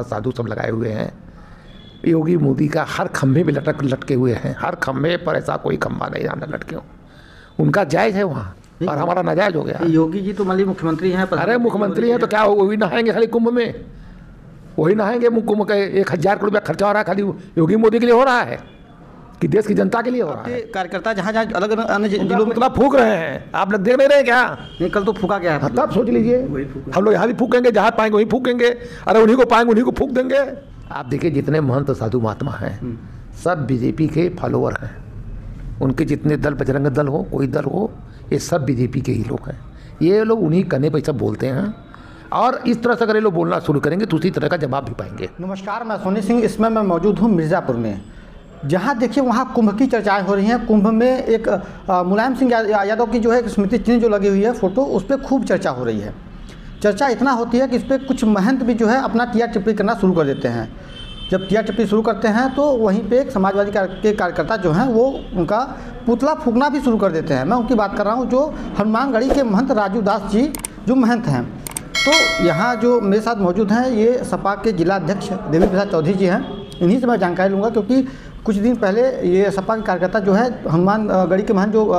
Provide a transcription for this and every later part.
साधु सब लगाए हुए हैं। योगी मोदी का हर खम्भे पे लटके हुए हैं, हर खम्भे पर ऐसा कोई खम्भा नहीं जाना लटके हो। उनका जायज़ है वहाँ और हमारा नाजायज़ हो गया। योगी जी तो मान लीजिए मुख्यमंत्री हैं। अरे मुख्यमंत्री हैं तो क्या हो, वही नहाएंगे खाली कुंभ में, वही नहाएंगे। कुंभ का 1000 करोड़ रुपया खर्चा हो रहा है खाली योगी मोदी के लिए हो रहा है कि देश की जनता के लिए हो रहा है? कार्यकर्ता जहाँ जहाँ अलग अलग अन्य जिलों में मतलब फूक रहे हैं, आप लोग देख नहीं रहे क्या? नहीं, कल तो फूका क्या है? तब सोच लीजिए, हम लोग यहाँ भी फूकेंगे, जहाँ पाएंगे वहीं फूकेंगे। अरे उन्हीं को पाएंगे उन्हीं को फूक देंगे। आप देखिए जितने महंत साधु महात्मा हैं सब बीजेपी के फॉलोअर हैं। उनके जितने दल, बजरंग दल हो, कोई दल हो, ये सब बीजेपी के ही लोग हैं। ये लोग उन्हीं कहने पर सब बोलते हैं और इस तरह से अगर ये लोग बोलना शुरू करेंगे तो उसी तरह का जवाब भी पाएंगे। नमस्कार, मैं सोनी सिंह। इसमें मैं मौजूद हूँ मिर्ज़ापुर में, जहाँ देखिए वहाँ कुंभ की चर्चाएं हो रही हैं। कुंभ में एक मुलायम सिंह यादव की जो है स्मृति चिन्ह जो लगी हुई है फोटो, उस पर खूब चर्चा हो रही है। चर्चा इतना होती है कि इस पर कुछ महंत भी जो है अपना टिया टिप्पणी करना शुरू कर देते हैं। जब टिया टिप्पणी शुरू करते हैं तो वहीं पे एक समाजवादी के कार्यकर्ता जो हैं वो उनका पुतला फूंकना भी शुरू कर देते हैं। मैं उनकी बात कर रहा हूँ, जो हनुमानगढ़ी के महंत राजू दास जी जो महंत हैं। तो यहाँ जो मेरे साथ मौजूद हैं ये सपा के जिला अध्यक्ष देवी प्रसाद चौधरी जी हैं। इन्हीं से मैं जानकारी लूँगा, क्योंकि कुछ दिन पहले ये सपा के कार्यकर्ता जो है हनुमानगढ़ी के महंत जो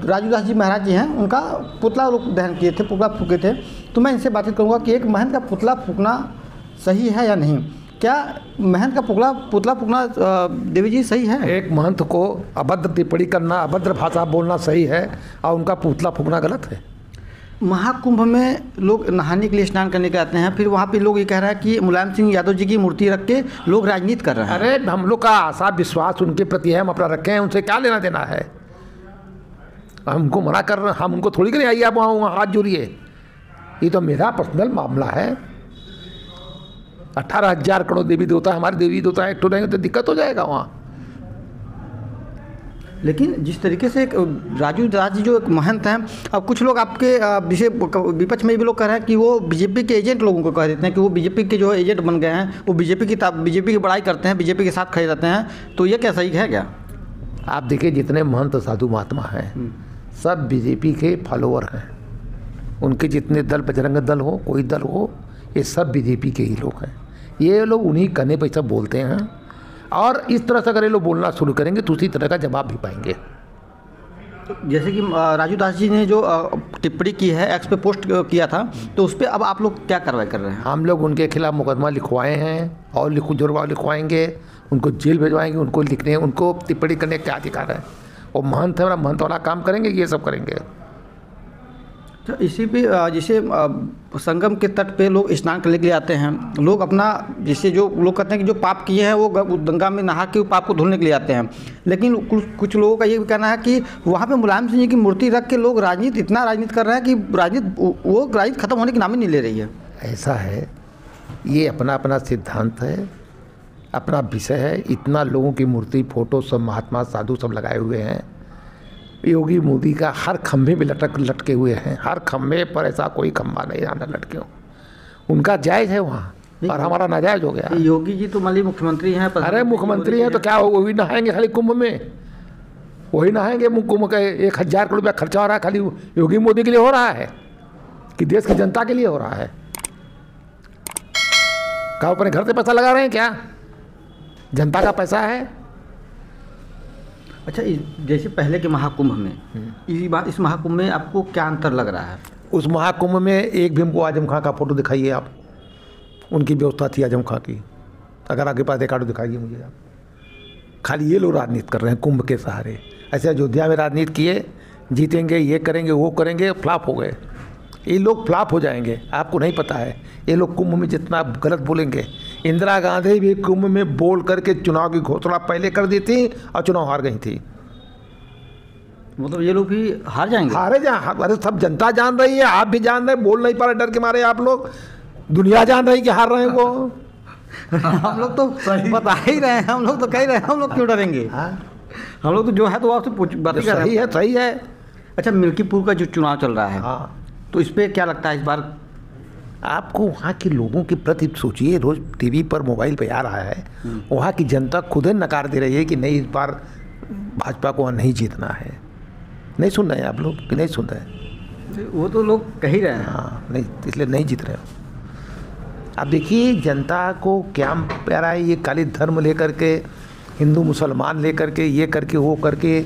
राजू दास जी महाराज जी हैं, उनका पुतला लोग दहन किए थे, पुतला फूके थे। तो मैं इनसे बातचीत करूँगा कि एक महंत का पुतला फूकना सही है या नहीं। क्या महंत का पुतला फूकना देवी जी सही है? एक महंत को अभद्र टिप्पणी करना, अभद्र भाषा बोलना सही है और उनका पुतला फूकना गलत है। महाकुंभ में लोग नहाने के लिए स्नान करने के आते हैं, फिर वहाँ पे लोग ये कह रहे हैं कि मुलायम सिंह यादव जी की मूर्ति रख के लोग राजनीति कर रहे हैं। अरे हम लोग का आशा विश्वास उनके प्रति है, हम अपना रखे हैं, उनसे क्या लेना देना है? हमको मना कर रहे हैं, हम उनको थोड़ी करें आइए आप वहाँ हाथ जोड़िए। ये तो मेरा पर्सनल मामला है। 18,000 करोड़ देवी देवता, हमारे देवी देवता एक तो रहेंगे तो दिक्कत हो जाएगा वहाँ। लेकिन जिस तरीके से एक राजू दास जी जो एक महंत हैं, अब कुछ लोग आपके विषय विपक्ष में भी लोग कह रहे हैं कि वो बीजेपी के एजेंट लोगों को कह देते हैं कि वो बीजेपी के जो एजेंट बन गए हैं, वो बीजेपी की बड़ाई करते हैं, बीजेपी के साथ खड़े रहते हैं। तो ये क्या सही है क्या? आप देखिए जितने महंत साधु महात्मा हैं सब बीजेपी के फॉलोअर हैं। उनके जितने दल, बजरंग दल हो, कोई दल हो, ये सब बीजेपी के ही लोग हैं। ये लोग उन्हीं कहने पर सब बोलते हैं और इस तरह से अगर ये लोग बोलना शुरू करेंगे तो उसी तरह का जवाब भी पाएंगे। जैसे कि राजू दास जी ने जो टिप्पणी की है, एक्स पे पोस्ट किया था, तो उस पर अब आप लोग क्या कार्रवाई कर रहे हैं? हम लोग उनके खिलाफ मुकदमा लिखवाए हैं और लिखवाएंगे, उनको जेल भिजवाएंगे। उनको लिखने, उनको टिप्पणी करने का क्या अधिकार है? वो महंत है, महंत वाला काम करेंगे, ये सब करेंगे। तो इसी पे जैसे संगम के तट पे लोग स्नान करने के लिए आते हैं, लोग अपना जैसे जो लोग कहते हैं कि जो पाप किए हैं वो गंगा में नहा के पाप को धुलने के लिए आते हैं। लेकिन कुछ लोगों का ये भी कहना है कि वहाँ पे मुलायम सिंह जी की मूर्ति रख के लोग इतना राजनीति कर रहे हैं कि राजनीति खत्म होने की नाम ही नहीं ले रही है। ऐसा है, ये अपना अपना सिद्धांत है, अपना विषय है। इतना लोगों की मूर्ति, फोटो सब महात्मा साधु सब लगाए हुए हैं। योगी मोदी का हर खम्भे पे लटके हुए हैं, हर खम्भे पर ऐसा कोई खम्भा नहीं जाना लटके हो। उनका जायज़ है वहाँ और हमारा नाजायज़ हो गया। योगी जी तो मान लीजिए मुख्यमंत्री हैं। अरे मुख्यमंत्री हैं तो क्या हो, वही नहाएंगे खाली कुंभ में, वही नहाएंगे। कुंभ का 1000 करोड़ रुपया खर्चा हो रहा है खाली योगी मोदी के लिए हो रहा है कि देश की जनता के लिए हो रहा है? क्या अपने घर से पैसा लगा रहे हैं क्या? जनता का पैसा है। अच्छा, जैसे पहले के महाकुंभ में इस महाकुंभ में आपको क्या अंतर लग रहा है? उस महाकुंभ में एक भी हमको आजम खां का फोटो दिखाइए आप। उनकी व्यवस्था थी आजम खां की, अगर आपके पास एक आटो दिखाइए मुझे आप। खाली ये लोग राजनीति कर रहे हैं कुंभ के सहारे। ऐसे अयोध्या में राजनीति किए, जीतेंगे, ये करेंगे, वो करेंगे, फ्लॉप हो गए। ये लोग फ्लॉप हो जाएंगे, आपको नहीं पता है। ये लोग कुंभ में जितना गलत बोलेंगे, इंदिरा गांधी भी कुंभ में बोल करके चुनाव की घोषणा पहले कर दी थी और चुनाव हार गई थी। मतलब ये लोग भी हार जाएंगे? अरे सब जनता जान रही है, आप भी जान रहे, बोल नहीं पा रहे डर के मारे आप लोग। दुनिया जान रही कि हार रहे हैं वो। हम लोग तो बता ही रहे हैं, हम लोग तो कह रहे हैं, हम लोग क्यों डरेंगे? हम लोग तो जो है तो आपसे बात कर रहे हैं। सही है। अच्छा, मिल्कीपुर का जो चुनाव चल रहा है, हाँ, तो इस पर क्या लगता है इस बार? आपको वहाँ के लोगों के प्रति सोचिए, रोज़ टीवी पर, मोबाइल पे आ रहा है, वहाँ की जनता खुद ही नकार दे रही है कि नहीं, इस बार भाजपा को नहीं जीतना है। नहीं सुन रहे हैं आप लोग कि नहीं सुन रहे हैं? वो तो लोग कह ही रहे हैं। हाँ, नहीं, इसलिए नहीं जीत रहे हो। अब देखिए जनता को क्या प्यारा है, ये खाली धर्म लेकर के, हिंदू मुसलमान लेकर के, ये करके वो करके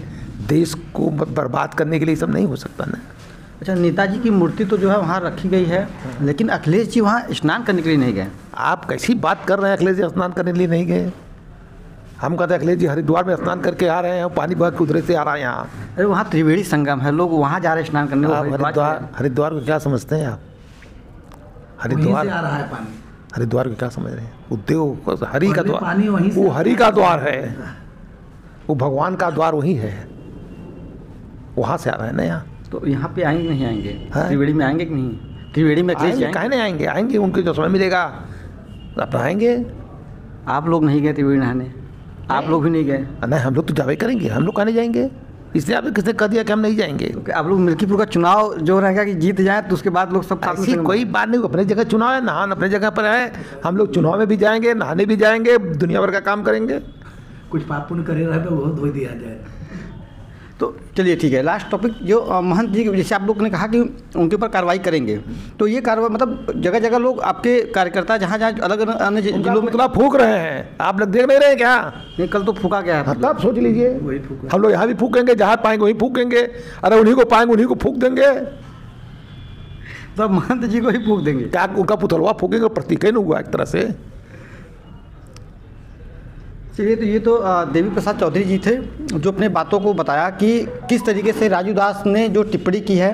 देश को बर्बाद करने के लिए सब नहीं हो सकता ना। अच्छा, नेताजी की मूर्ति तो जो है वहाँ रखी गई है, लेकिन अखिलेश जी वहाँ स्नान करने के लिए नहीं गए। आप कैसी बात कर रहे हैं, अखिलेश जी स्नान करने के लिए नहीं गए? हम कहते हैं अखिलेश जी हरिद्वार में स्नान करके आ रहे हैं, पानी बह के उधरे से आ रहा है यहाँ। अरे वहाँ त्रिवेणी संगम है, लोग वहाँ जा रहे हैं स्नान करने। हरिद्वार को क्या समझते हैं आप? हरिद्वार आ रहा है पानी, हरिद्वार को क्या समझ रहे हैं? उद्योग हरि का द्वार, पानी वहीं से वो हरि का द्वार है, वो भगवान का द्वार वही है, वहाँ से आ रहा है ना यहाँ। तो यहाँ पे आएंगे नहीं आएंगे? हाँ? त्रिवेणी में आएंगे कि नहीं? त्रिवेणी में अखिलेश जी आएंगे, काहे नहीं आएंगे? आएंगे, उनके जो समय मिलेगा आप आएंगे। आप लोग नहीं गए त्रिवेणी नहाने? आप लोग भी नहीं गए? नहीं, हम लोग तो जावे करेंगे, हम लोग कहने जाएंगे? इसलिए आपने किसने कह दिया कि हम नहीं जाएंगे? तो आप लोग मिल्कीपुर का चुनाव जो रहेगा कि जीत जाए तो उसके बाद लोग सब साथ में ऐसी कोई बात नहीं, अपनी जगह चुनाव है, नहान अपनी जगह पर है, हम लोग चुनाव में भी जाएंगे, नहाने भी जाएंगे, दुनिया भर का काम करेंगे। कुछ पाप पुण्य करे रहे तो वो धो दिया जाए। तो चलिए ठीक है, लास्ट टॉपिक जो महंत जी, जैसे आप लोग ने कहा कि उनके ऊपर कार्रवाई करेंगे, तो ये कार्रवाई मतलब जगह जगह लोग आपके कार्यकर्ता जहाँ जहाँ अलग अलग अन्य जिलों में पुतला फूंक रहे हैं, आप लोग देख नहीं रहे क्या? नहीं, कल तो फूका गया है। मतलब सोच लीजिए, वही फूका। हम लोग यहाँ भी फूकेंगे, जहाँ पाएंगे वहीं फूकेंगे, अरे उन्हीं को पाएंगे उन्हीं को फूक देंगे। तो अब महंत जी को ही फूक देंगे? क्या उनका पुतलवा फूकेंगे? प्रतीक ही नहीं हुआ एक तरह से। चलिए, तो ये तो देवी प्रसाद चौधरी जी थे जो अपने बातों को बताया कि किस तरीके से राजू दास ने जो टिप्पणी की है,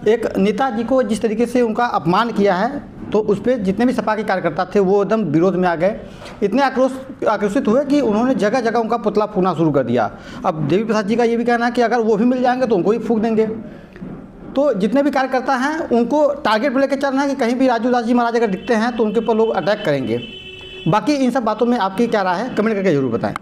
एक नेताजी को जिस तरीके से उनका अपमान किया है, तो उस पर जितने भी सपा के कार्यकर्ता थे वो एकदम विरोध में आ गए, इतने आक्रोशित हुए कि उन्होंने जगह जगह उनका पुतला फूकना शुरू कर दिया। अब देवी प्रसाद जी का ये भी कहना है कि अगर वो भी मिल जाएंगे तो उनको ही फूक देंगे। तो जितने भी कार्यकर्ता हैं उनको टारगेट पर लेकर चल रहे हैं कि कहीं भी राजू दास जी महाराज अगर दिखते हैं तो उनके ऊपर लोग अटैक करेंगे। बाकी इन सब बातों में आपकी क्या राय है, कमेंट करके जरूर बताएं।